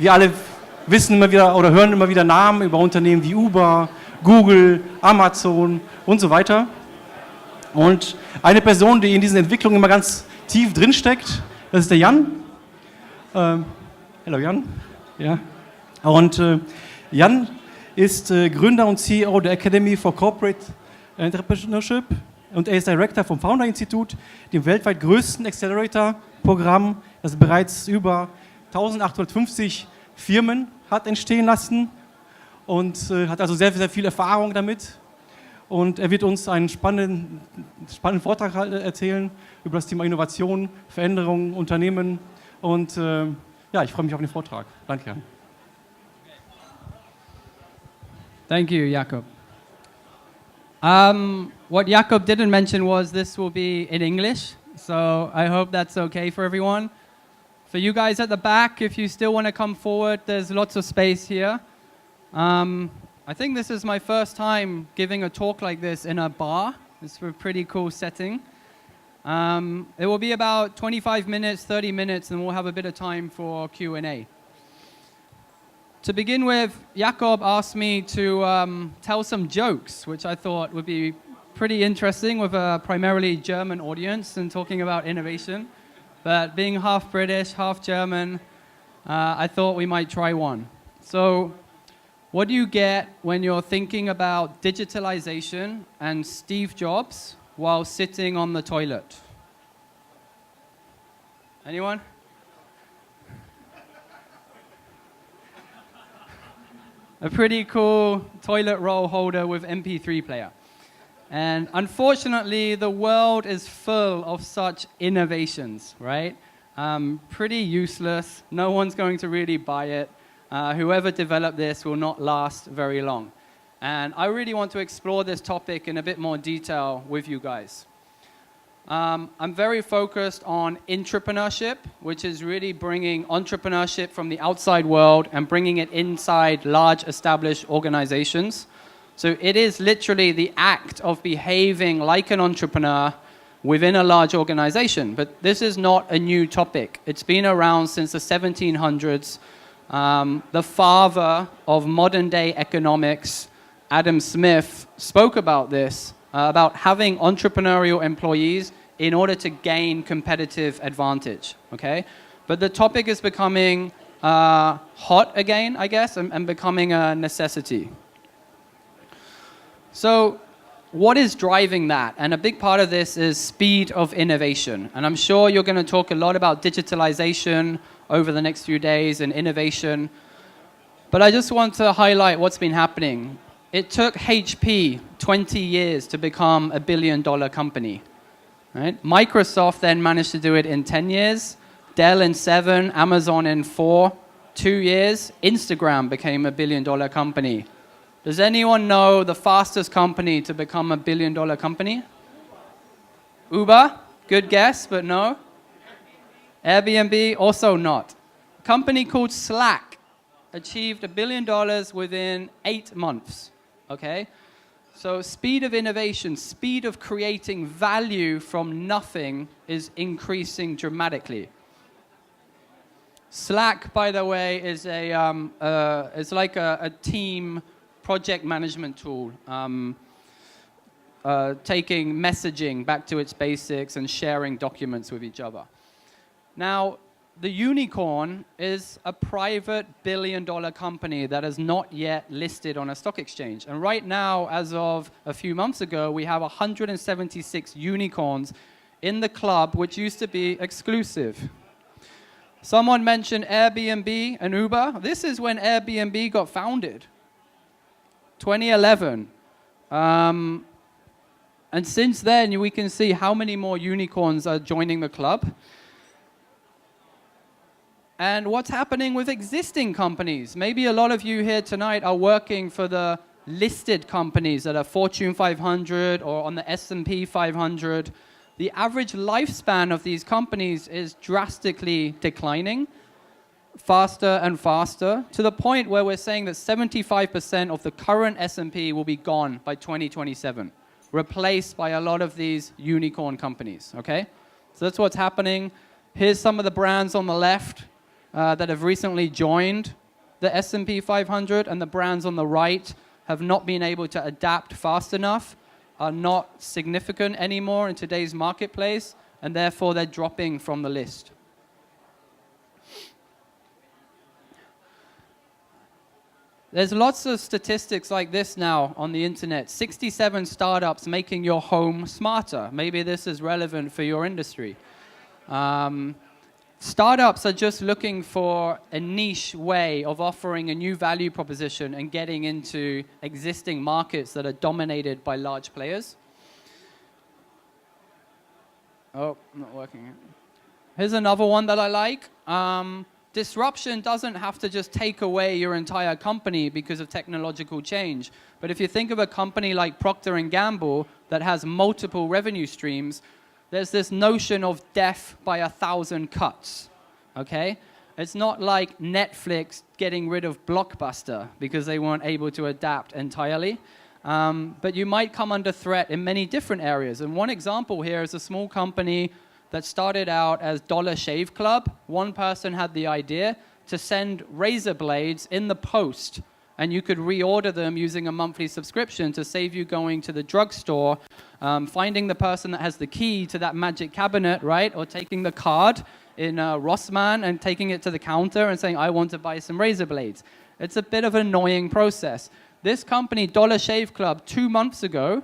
Wir alle wissen immer wieder oder hören immer wieder Namen über Unternehmen wie Uber, Google, Amazon und so weiter. Und eine Person, die in diesen Entwicklungen immer ganz tief drinsteckt, das ist der Jan. Hallo Jan. Ja. Und Jan ist Gründer und CEO der Academy for Corporate Entrepreneurship und er ist Director vom Founder-Institut, dem weltweit größten Accelerator-Programm, das bereits über 1850 Firmen hat entstehen lassen und hat also sehr, sehr viel Erfahrung damit. Und er wird uns einen spannenden Vortrag erzählen über das Thema Innovation, Veränderung, Unternehmen. Und ja, ich freue mich auf den Vortrag. Danke, Jan. Thank you, Jakob. What Jakob didn't mention was this will be in English, so I hope that's okay for everyone. For you guys at the back, if you still want to come forward, there's lots of space here. I think this is my first time giving a talk like this in a bar. It's a pretty cool setting. It will be about 25 minutes, 30 minutes, and we'll have a bit of time for Q&A. To begin with, Jakob asked me to tell some jokes, which I thought would be pretty interesting with a primarily German audience and talking about innovation. But being half British, half German, I thought we might try one. So, what do you get when you're thinking about digitalization and Steve Jobs while sitting on the toilet? Anyone? A pretty cool toilet roll holder with MP3 player. And unfortunately, the world is full of such innovations, right? Pretty useless. No one's going to really buy it. Whoever developed this will not last very long. And I really want to explore this topic in a bit more detail with you guys. I'm very focused on intrapreneurship, which is really bringing entrepreneurship from the outside world and bringing it inside large established organizations. So it is literally the act of behaving like an entrepreneur within a large organization. But this is not a new topic. It's been around since the 1700s. The father of modern day economics, Adam Smith, spoke about this, about having entrepreneurial employees in order to gain competitive advantage, okay? But the topic is becoming hot again, I guess, and becoming a necessity. So what is driving that? And a big part of this is speed of innovation. And I'm sure you're going to talk a lot about digitalization over the next few days and innovation. But I just want to highlight what's been happening. It took HP 20 years to become $1 billion company. Right? Microsoft then managed to do it in 10 years, Dell in 7, Amazon in 4, 2 years. Instagram became $1 billion company. Does anyone know the fastest company to become $1 billion company? Uber? Good guess, but no. Airbnb? Also not. A company called Slack achieved $1 billion within 8 months. Okay? So speed of innovation, speed of creating value from nothing is increasing dramatically. Slack, by the way, is it's like a team project management tool, taking messaging back to its basics and sharing documents with each other. Now, the unicorn is a private billion-dollar company that is not yet listed on a stock exchange. And right now, as of a few months ago, we have 176 unicorns in the club, which used to be exclusive. Someone mentioned Airbnb and Uber. This is when Airbnb got founded, 2011. And since then, we can see how many more unicorns are joining the club. And what's happening with existing companies? Maybe a lot of you here tonight are working for the listed companies that are Fortune 500 or on the S&P 500. The average lifespan of these companies is drastically declining, faster and faster, to the point where we're saying that 75% of the current S&P will be gone by 2027, replaced by a lot of these unicorn companies, okay? So that's what's happening. Here's some of the brands on the left. that have recently joined the S&P 500, and the brands on the right have not been able to adapt fast enough, are not significant anymore in today's marketplace, and therefore they're dropping from the list. There's lots of statistics like this now on the internet. 67 startups making your home smarter. Maybe this is relevant for your industry. Startups are just looking for a niche way of offering a new value proposition and getting into existing markets that are dominated by large players. Oh, not working. Here's another one that I like. Disruption doesn't have to just take away your entire company because of technological change. But if you think of a company like Procter & Gamble that has multiple revenue streams, there's this notion of death by 1,000 cuts, okay? It's not like Netflix getting rid of Blockbuster because they weren't able to adapt entirely. But you might come under threat in many different areas. And one example here is a small company that started out as Dollar Shave Club. One person had the idea to send razor blades in the post, and you could reorder them using a monthly subscription to save you going to the drugstore, finding the person that has the key to that magic cabinet, right? Or taking the card in Rossmann and taking it to the counter and saying, I want to buy some razor blades. It's a bit of an annoying process. This company, Dollar Shave Club, 2 months ago,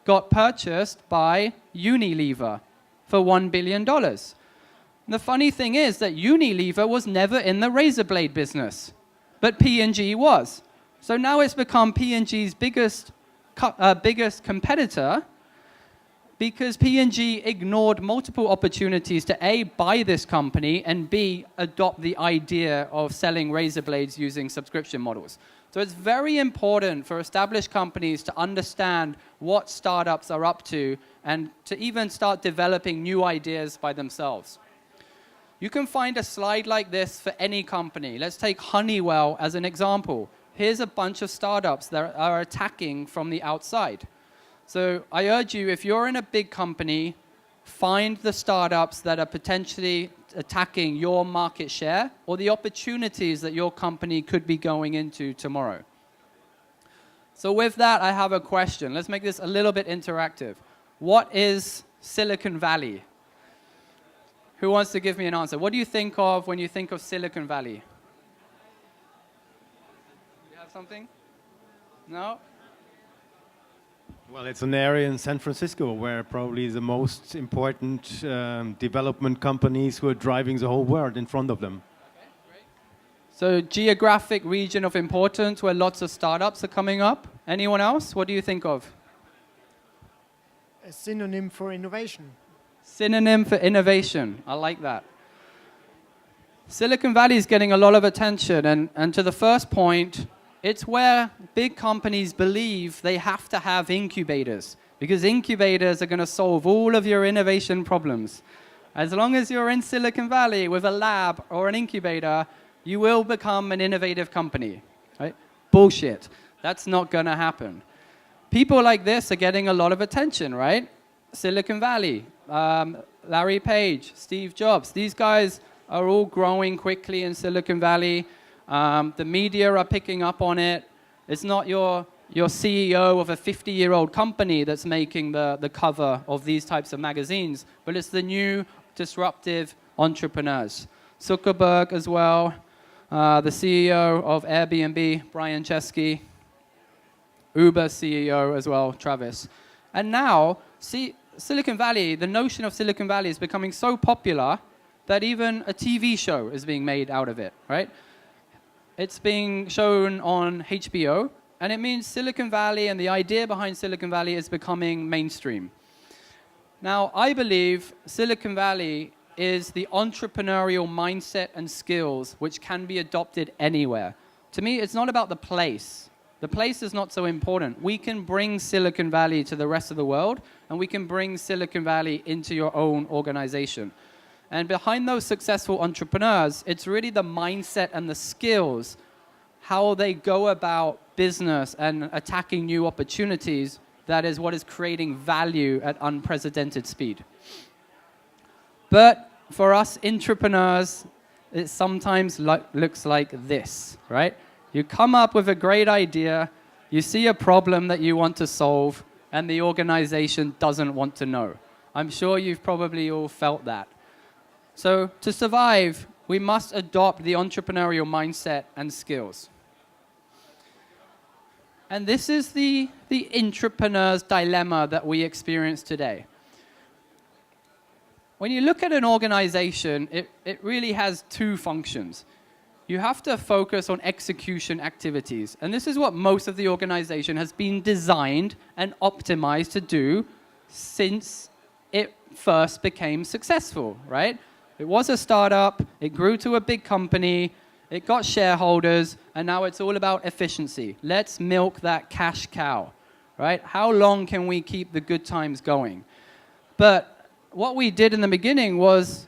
got purchased by Unilever for $1 billion. The funny thing is that Unilever was never in the razor blade business, but P&G was. So now it's become P&G's biggest competitor because P&G ignored multiple opportunities to A, buy this company, and B, adopt the idea of selling razor blades using subscription models. So it's very important for established companies to understand what startups are up to and to even start developing new ideas by themselves. You can find a slide like this for any company. Let's take Honeywell as an example. Here's a bunch of startups that are attacking from the outside. So I urge you, if you're in a big company, find the startups that are potentially attacking your market share or the opportunities that your company could be going into tomorrow. So with that, I have a question. Let's make this a little bit interactive. What is Silicon Valley? Who wants to give me an answer? What do you think of when you think of Silicon Valley? You have something? No? Well, it's an area in San Francisco where probably the most important development companies who are driving the whole world in front of them. Okay, great. So geographic region of importance where lots of startups are coming up. Anyone else? What do you think of? A synonym for innovation. Synonym for innovation. I like that. Silicon Valley is getting a lot of attention, and to the first point, it's where big companies believe they have to have incubators, because incubators are going to solve all of your innovation problems. As long as you're in Silicon Valley with a lab or an incubator, you will become an innovative company. Right? Bullshit. That's not going to happen. People like this are getting a lot of attention, right? Silicon Valley, Larry Page, Steve Jobs. These guys are all growing quickly in Silicon Valley. The media are picking up on it. It's not your CEO of a 50-year-old company that's making the cover of these types of magazines, but it's the new disruptive entrepreneurs. Zuckerberg as well, the CEO of Airbnb, Brian Chesky, Uber CEO as well, Travis. And now, Silicon Valley, the notion of Silicon Valley is becoming so popular that even a TV show is being made out of it, right? It's being shown on HBO, and it means Silicon Valley and the idea behind Silicon Valley is becoming mainstream. Now, I believe Silicon Valley is the entrepreneurial mindset and skills which can be adopted anywhere. To me, it's not about the place. The place is not so important. We can bring Silicon Valley to the rest of the world, and we can bring Silicon Valley into your own organization. And behind those successful entrepreneurs, it's really the mindset and the skills, how they go about business and attacking new opportunities, that is what is creating value at unprecedented speed. But for us entrepreneurs, it sometimes looks like this, right? You come up with a great idea, you see a problem that you want to solve, and the organization doesn't want to know. I'm sure you've probably all felt that. So to survive, we must adopt the entrepreneurial mindset and skills. And this is the Intrapreneur's Dilemma that we experience today. When you look at an organization, it really has two functions. You have to focus on execution activities. And this is what most of the organization has been designed and optimized to do since it first became successful, right? It was a startup, it grew to a big company, it got shareholders, and now it's all about efficiency. Let's milk that cash cow, right? How long can we keep the good times going? But what we did in the beginning was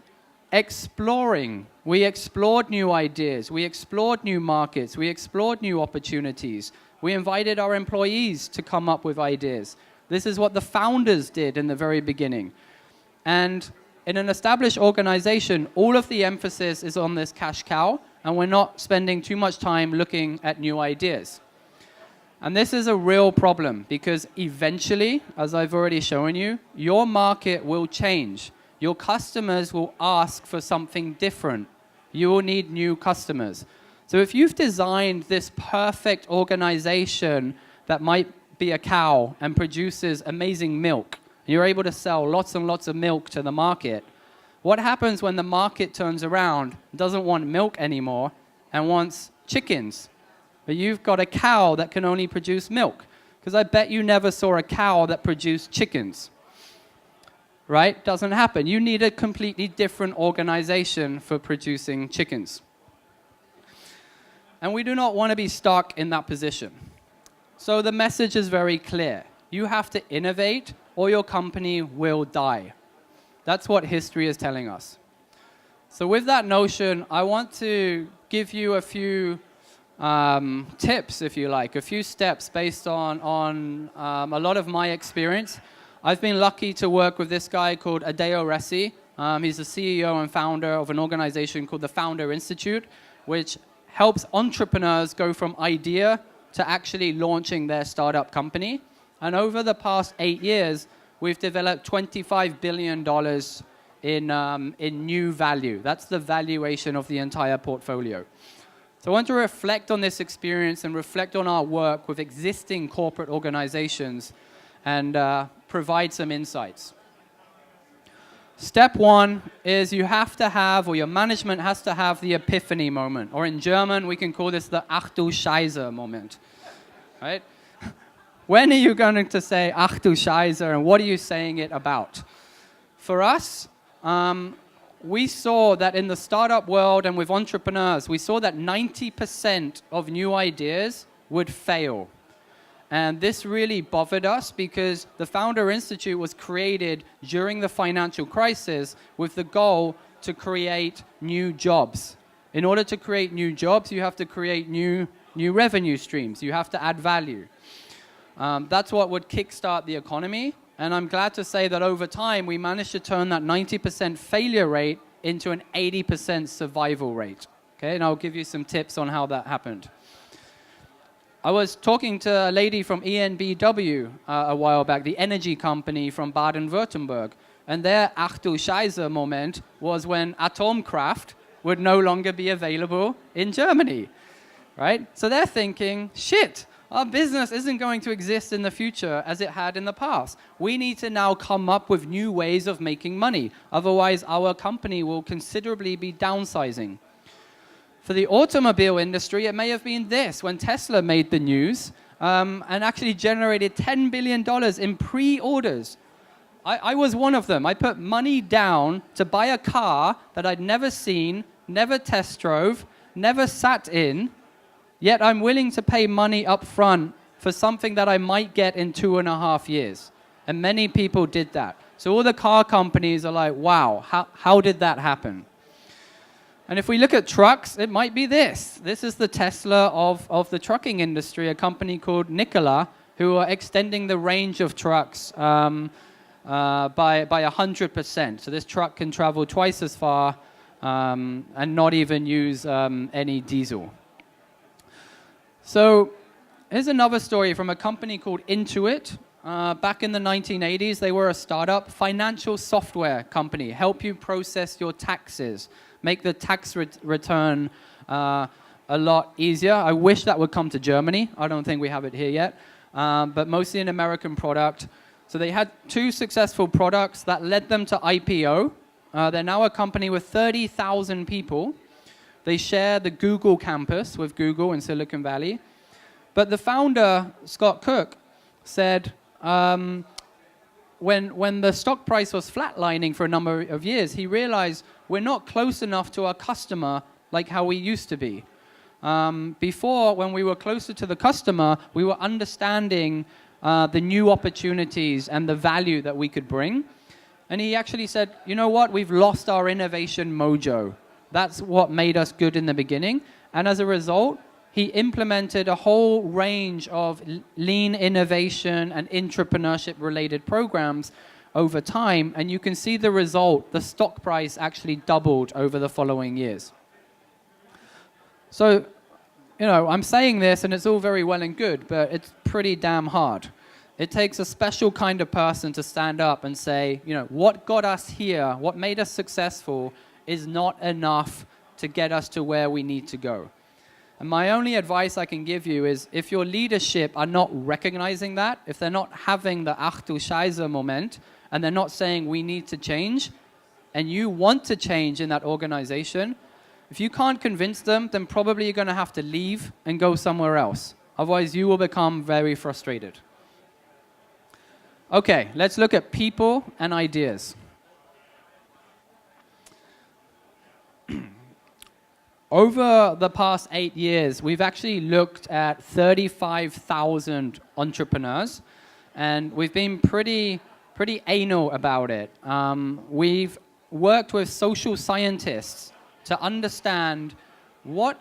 exploring. We explored new ideas, we explored new markets, we explored new opportunities. We invited our employees to come up with ideas. This is what the founders did in the very beginning. And in an established organization, all of the emphasis is on this cash cow, and we're not spending too much time looking at new ideas. And this is a real problem because eventually, as I've already shown you, your market will change. Your customers will ask for something different. You will need new customers. So if you've designed this perfect organization that might be a cow and produces amazing milk, you're able to sell lots and lots of milk to the market, what happens when the market turns around, doesn't want milk anymore, and wants chickens? But you've got a cow that can only produce milk. Because I bet you never saw a cow that produced chickens. Right? Doesn't happen. You need a completely different organization for producing chickens. And we do not want to be stuck in that position. So the message is very clear. You have to innovate or your company will die. That's what history is telling us. So with that notion, I want to give you a few tips, if you like, a few steps based on a lot of my experience. I've been lucky to work with this guy called Adeo Ressi. He's the CEO and founder of an organization called the Founder Institute, which helps entrepreneurs go from idea to actually launching their startup company. And over the past 8 years, we've developed $25 billion in new value. That's the valuation of the entire portfolio. So I want to reflect on this experience and reflect on our work with existing corporate organizations and provide some insights. Step one is you have to have, or your management has to have the epiphany moment. Or in German, we can call this the Ach du Shizer moment. Right? When are you going to say Ach du Shizer, and what are you saying it about? For us, we saw that in the startup world and with entrepreneurs, we saw that 90% of new ideas would fail. And this really bothered us because the Founder Institute was created during the financial crisis with the goal to create new jobs. In order to create new jobs, you have to create new revenue streams. You have to add value. That's what would kickstart the economy. And I'm glad to say that over time, we managed to turn that 90% failure rate into an 80% survival rate. Okay, and I'll give you some tips on how that happened. I was talking to a lady from EnBW a while back, the energy company from Baden-Württemberg. And their Ach du Scheiße moment was when Atomkraft would no longer be available in Germany. Right? So they're thinking, shit, our business isn't going to exist in the future as it had in the past. We need to now come up with new ways of making money. Otherwise, our company will considerably be downsizing. For the automobile industry, it may have been this, when Tesla made the news and actually generated $10 billion in pre-orders. I was one of them. I put money down to buy a car that I'd never seen, never test drove, never sat in, yet I'm willing to pay money up front for something that I might get in 2.5 years. And many people did that. So all the car companies are like, wow, how did that happen? And if we look at trucks, it might be this. This is the Tesla of the trucking industry, a company called Nikola, who are extending the range of trucks by 100%. So this truck can travel twice as far and not even use any diesel. So here's another story from a company called Intuit. Back in the 1980s, they were a startup financial software company, help you process your taxes, make the tax return a lot easier. I wish that would come to Germany. I don't think we have it here yet, but mostly an American product. So they had 2 successful products that led them to IPO. They're now a company with 30,000 people. They share the Google campus with Google in Silicon Valley. But the founder, Scott Cook, said when the stock price was flatlining for a number of years, he realized we're not close enough to our customer like how we used to be. Before, when we were closer to the customer, we were understanding the new opportunities and the value that we could bring. And he actually said, you know what, we've lost our innovation mojo. That's what made us good in the beginning. And as a result, he implemented a whole range of lean innovation and intrapreneurship related programs over time. And you can see the result. The stock price actually doubled over the following years. So, you know, I'm saying this and it's all very well and good, but it's pretty damn hard. It takes a special kind of person to stand up and say, you know, what got us here, what made us successful is not enough to get us to where we need to go. And my only advice I can give you is if your leadership are not recognizing that, if they're not having the Octal Shizer moment, and they're not saying we need to change, and you want to change in that organization, if you can't convince them, then probably you're going to have to leave and go somewhere else. Otherwise, you will become very frustrated. Okay, let's look at people and ideas. Over the past 8 years, we've actually looked at 35,000 entrepreneurs, and we've been pretty anal about it. We've worked with social scientists to understand what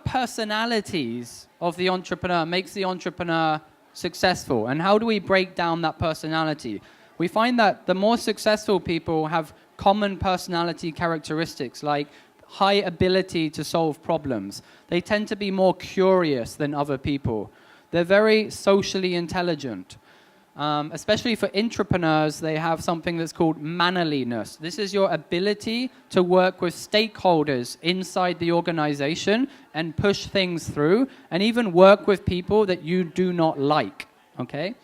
personalities of the entrepreneur makes the entrepreneur successful, and how do we break down that personality. We find that the more successful people have common personality characteristics like high ability to solve problems. They tend to be more curious than other people. They're very socially intelligent. Especially for intrapreneurs, they have something that's called mannerliness. This is your ability to work with stakeholders inside the organization and push things through, and even work with people that you do not like, okay?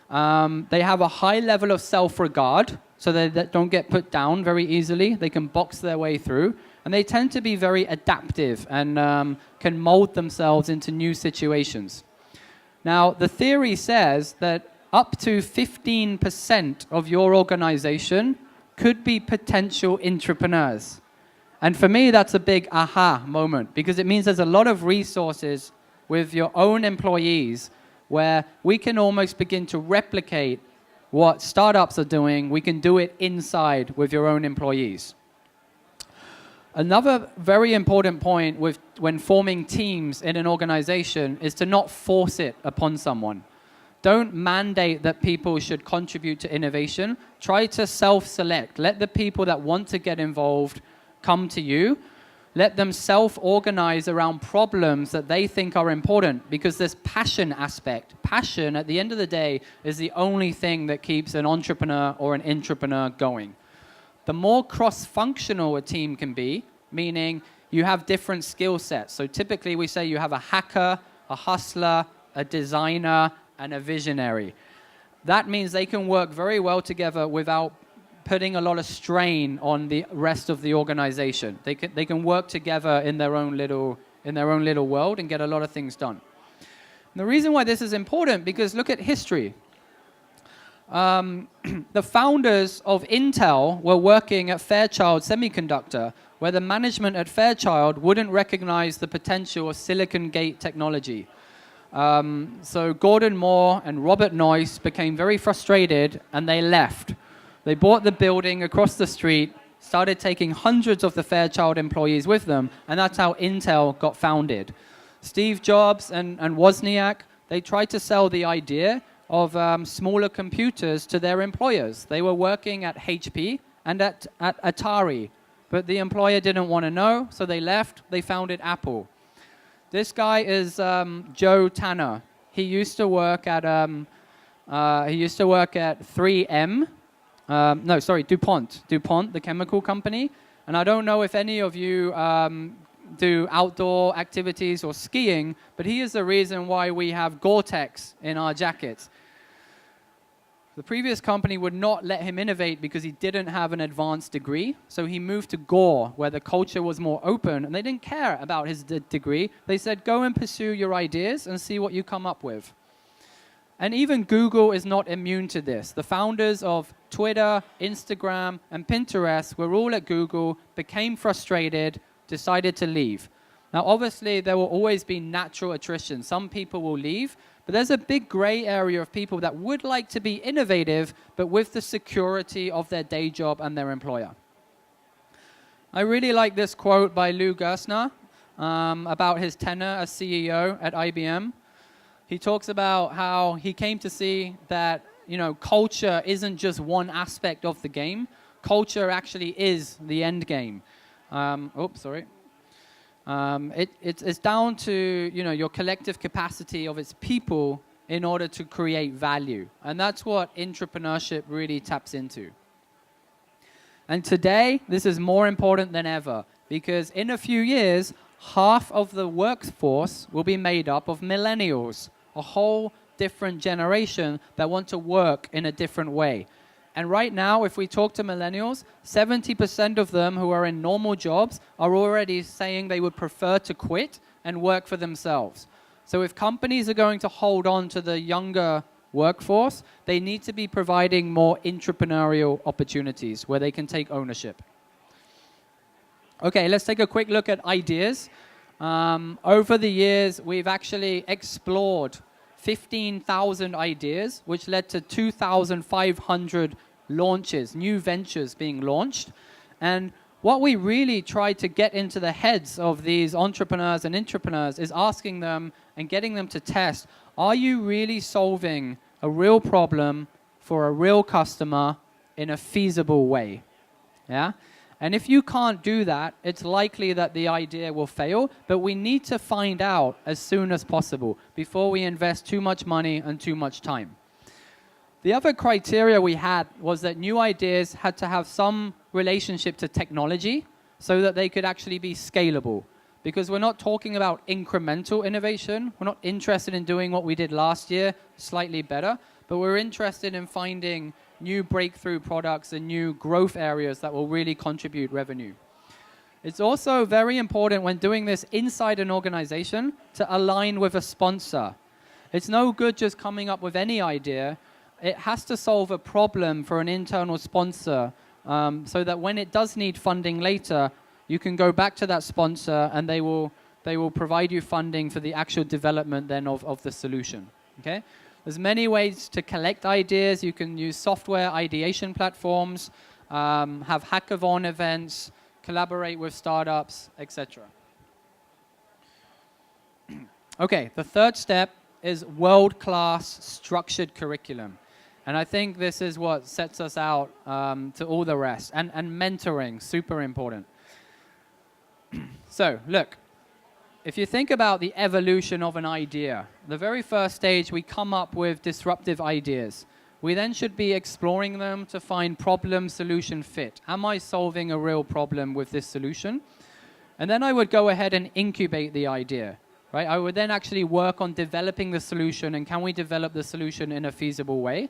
They have a high level of self-regard, so they don't get put down very easily. They can box their way through, and they tend to be very adaptive and can mold themselves into new situations. Now, the theory says that up to 15% of your organization could be potential intrapreneurs. And for me, that's a big aha moment, because it means there's a lot of resources with your own employees where we can almost begin to replicate what startups are doing. We can do it inside with your own employees. Another very important point when forming teams in an organization is to not force it upon someone. Don't mandate that people should contribute to innovation. Try to self-select. Let the people that want to get involved come to you. Let them self-organize around problems that they think are important, because this passion aspect. Passion, at the end of the day, is the only thing that keeps an entrepreneur or an intrapreneur going. The more cross-functional a team can be, meaning you have different skill sets. So typically we say you have a hacker, a hustler, a designer, and a visionary. That means they can work very well together without putting a lot of strain on the rest of the organization. They can work together in their own little world and get a lot of things done. And the reason why this is important, because look at history. The founders of Intel were working at Fairchild Semiconductor, where the management at Fairchild wouldn't recognize the potential of silicon gate technology. So Gordon Moore and Robert Noyce became very frustrated, and they left. They bought the building across the street, started taking hundreds of the Fairchild employees with them, and that's how Intel got founded. Steve Jobs and Wozniak, they tried to sell the idea of smaller computers to their employers. They were working at HP and at Atari, but the employer didn't want to know, so they left. They founded Apple. This guy is Joe Tanner. He used to work at 3M. No, sorry, DuPont, the chemical company. And I don't know if any of you do outdoor activities or skiing, but he is the reason why we have Gore-Tex in our jackets. The previous company would not let him innovate because he didn't have an advanced degree. So he moved to Gore, where the culture was more open, and they didn't care about his degree. They said, go and pursue your ideas and see what you come up with. And even Google is not immune to this. The founders of Twitter, Instagram, and Pinterest were all at Google, became frustrated, decided to leave. Now, obviously, there will always be natural attrition. Some people will leave, but there's a big gray area of people that would like to be innovative, but with the security of their day job and their employer. I really like this quote by Lou Gerstner about his tenure as CEO at IBM. He talks about how he came to see that, you know, culture isn't just one aspect of the game. Culture actually is the end game. It's down to, you know, your collective capacity of its people in order to create value. And that's what intrapreneurship really taps into. And today, this is more important than ever, because in a few years, half of the workforce will be made up of millennials, a whole different generation that want to work in a different way. And right now, if we talk to millennials, 70% of them who are in normal jobs are already saying they would prefer to quit and work for themselves. So if companies are going to hold on to the younger workforce, they need to be providing more entrepreneurial opportunities where they can take ownership. Okay, let's take a quick look at ideas. Over the years, we've actually explored 15,000 ideas, which led to 2,500 launches, new ventures being launched. And what we really try to get into the heads of these entrepreneurs and intrapreneurs is asking them and getting them to test, are you really solving a real problem for a real customer in a feasible way? Yeah? And if you can't do that, it's likely that the idea will fail, but we need to find out as soon as possible before we invest too much money and too much time. The other criteria we had was that new ideas had to have some relationship to technology so that they could actually be scalable. Because we're not talking about incremental innovation. We're not interested in doing what we did last year, slightly better, but we're interested in finding new breakthrough products and new growth areas that will really contribute revenue. It's also very important when doing this inside an organization to align with a sponsor. It's no good just coming up with any idea. It has to solve a problem for an internal sponsor so that when it does need funding later, you can go back to that sponsor and they will provide you funding for the actual development then of the solution. Okay? There's many ways to collect ideas. You can use software ideation platforms, have hackathon events, collaborate with startups, etc. Okay, the third step is world-class structured curriculum. And I think this is what sets us out to all the rest. And mentoring, super important. So, look. If you think about the evolution of an idea, the very first stage, we come up with disruptive ideas. We then should be exploring them to find problem-solution fit. Am I solving a real problem with this solution? And then I would go ahead and incubate the idea, right? I would then actually work on developing the solution, and can we develop the solution in a feasible way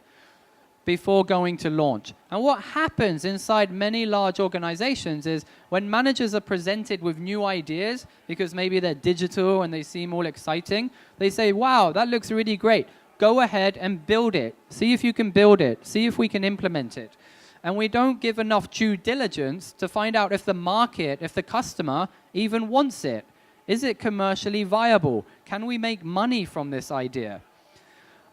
before going to launch. And what happens inside many large organizations is when managers are presented with new ideas, because maybe they're digital and they seem all exciting, they say, wow, that looks really great. Go ahead and build it. See if you can build it. See if we can implement it. And we don't give enough due diligence to find out if the market, if the customer even wants it. Is it commercially viable? Can we make money from this idea?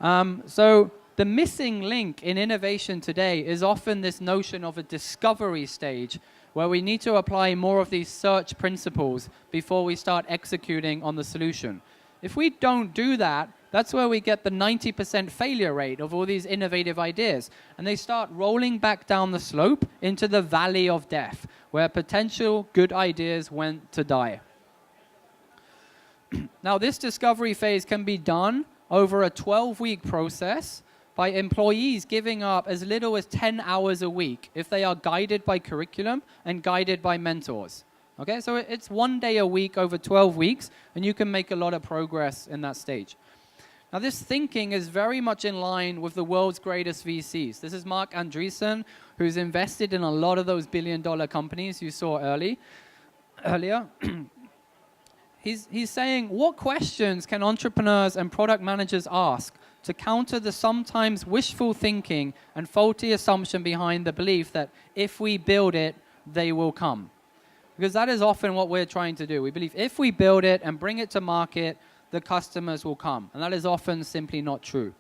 So the missing link in innovation today is often this notion of a discovery stage where we need to apply more of these search principles before we start executing on the solution. If we don't do that, That's where we get the 90% failure rate of all these innovative ideas. And they start rolling back down the slope into the valley of death, where potential good ideas went to die. Now, this discovery phase can be done over a 12-week process by employees giving up as little as 10 hours a week if they are guided by curriculum and guided by mentors. Okay, so it's 1 day a week over 12 weeks, and you can make a lot of progress in that stage. Now, this thinking is very much in line with the world's greatest VCs. This is Mark Andreessen, who's invested in a lot of those billion-dollar companies you saw earlier. He's saying, what questions can entrepreneurs and product managers ask to counter the sometimes wishful thinking and faulty assumption behind the belief that if we build it, they will come? Because that is often what we're trying to do. We believe if we build it and bring it to market, the customers will come. And that is often simply not true.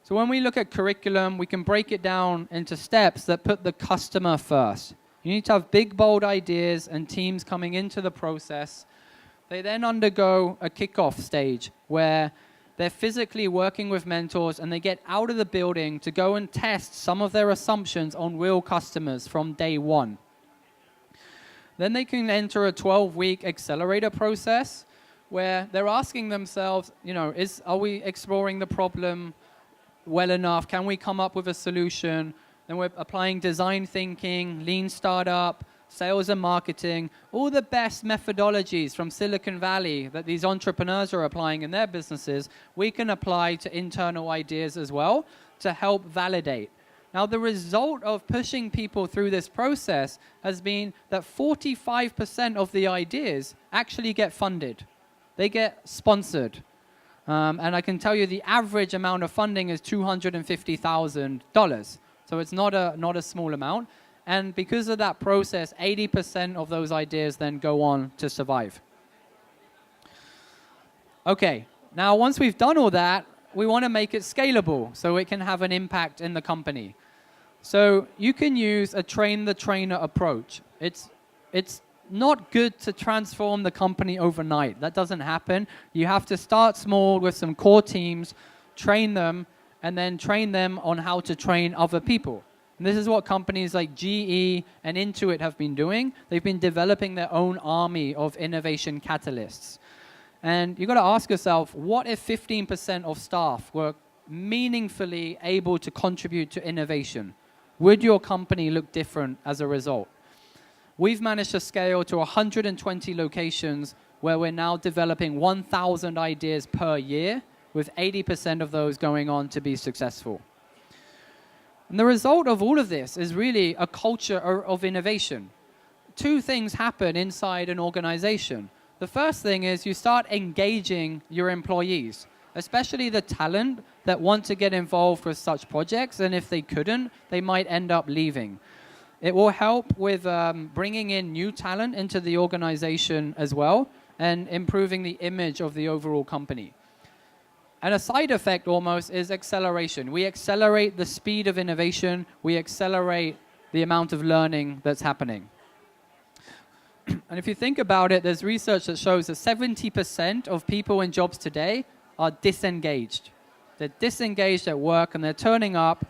So when we look at curriculum, we can break it down into steps that put the customer first. You need to have big, bold ideas and teams coming into the process. They then undergo a kickoff stage where they're physically working with mentors and they get out of the building to go and test some of their assumptions on real customers from day one. Then they can enter a 12-week accelerator process where they're asking themselves, you know, are we exploring the problem well enough? Can we come up with a solution? Then we're applying design thinking, lean startup, sales and marketing, all the best methodologies from Silicon Valley that these entrepreneurs are applying in their businesses, we can apply to internal ideas as well to help validate. Now, the result of pushing people through this process has been that 45% of the ideas actually get funded. They get sponsored. And I can tell you the average amount of funding is $250,000. So it's not a small amount. And because of that process, 80% of those ideas then go on to survive. Okay, now once we've done all that, we want to make it scalable so it can have an impact in the company. So you can use a train-the-trainer approach. It's not good to transform the company overnight. That doesn't happen. You have to start small with some core teams, train them, and then train them on how to train other people. And this is what companies like GE and Intuit have been doing. They've been developing their own army of innovation catalysts. And you've got to ask yourself, what if 15% of staff were meaningfully able to contribute to innovation? Would your company look different as a result? We've managed to scale to 120 locations where we're now developing 1,000 ideas per year, with 80% of those going on to be successful. And the result of all of this is really a culture of innovation. Two things happen inside an organization. The first thing is you start engaging your employees, especially the talent that want to get involved with such projects, and if they couldn't, they might end up leaving. It will help with bringing in new talent into the organization as well, and improving the image of the overall company. And a side effect almost is acceleration. We accelerate the speed of innovation. We accelerate the amount of learning that's happening. And if you think about it, there's research that shows that 70% of people in jobs today are disengaged. They're disengaged at work and they're turning up.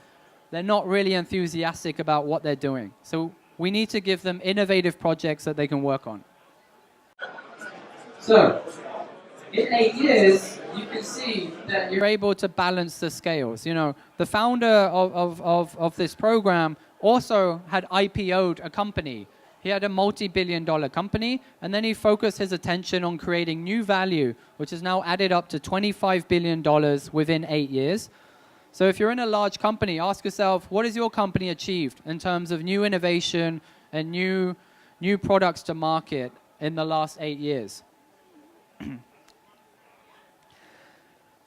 They're not really enthusiastic about what they're doing. So we need to give them innovative projects that they can work on. So in 8 years, you can see that you're able to balance the scales. You know, the founder of this program also had IPO'd a company. He had a multi-billion-dollar company, and then he focused his attention on creating new value, which has now added up to $25 billion within 8 years. So if you're in a large company, ask yourself, what has your company achieved in terms of new innovation and new products to market in the last 8 years?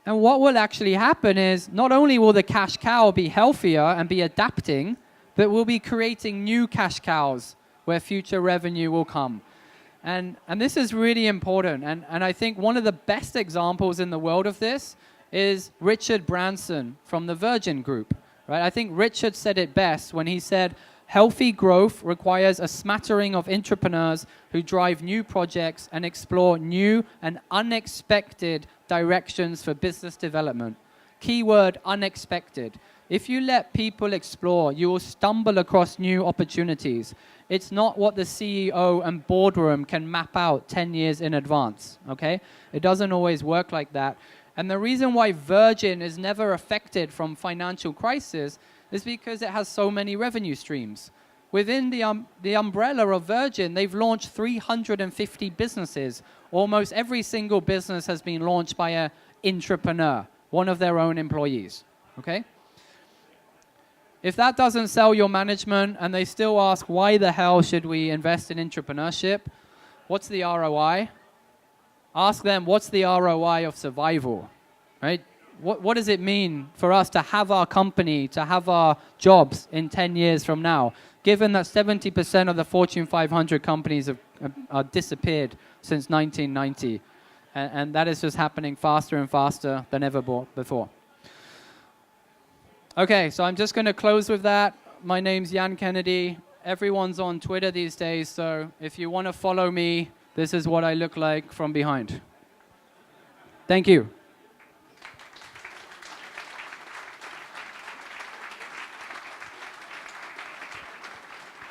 And what will actually happen is not only will the cash cow be healthier and be adapting, but we'll be creating new cash cows where future revenue will come. And this is really important. And I think one of the best examples in the world of this is Richard Branson from the Virgin Group. Right? I think Richard said it best when he said, Healthy growth requires a smattering of entrepreneurs who drive new projects and explore new and unexpected directions for business development. Keyword unexpected. If you let people explore, you will stumble across new opportunities. It's not what the CEO and boardroom can map out 10 years in advance, okay? It doesn't always work like that. And the reason why Virgin is never affected from financial crisis is because it has so many revenue streams. Within the umbrella of Virgin, they've launched 350 businesses. Almost every single business has been launched by an intrapreneur, one of their own employees, okay? If that doesn't sell your management and they still ask, why the hell should we invest in entrepreneurship? What's the ROI? Ask them, what's the ROI of survival, right? What does it mean for us to have our company, to have our jobs in 10 years from now, given that 70% of the Fortune 500 companies have disappeared since 1990? And that is just happening faster and faster than ever before. Okay, so I'm just going to close with that. My name's Jan Kennedy. Everyone's on Twitter these days, so if you want to follow me, this is what I look like from behind. Thank you.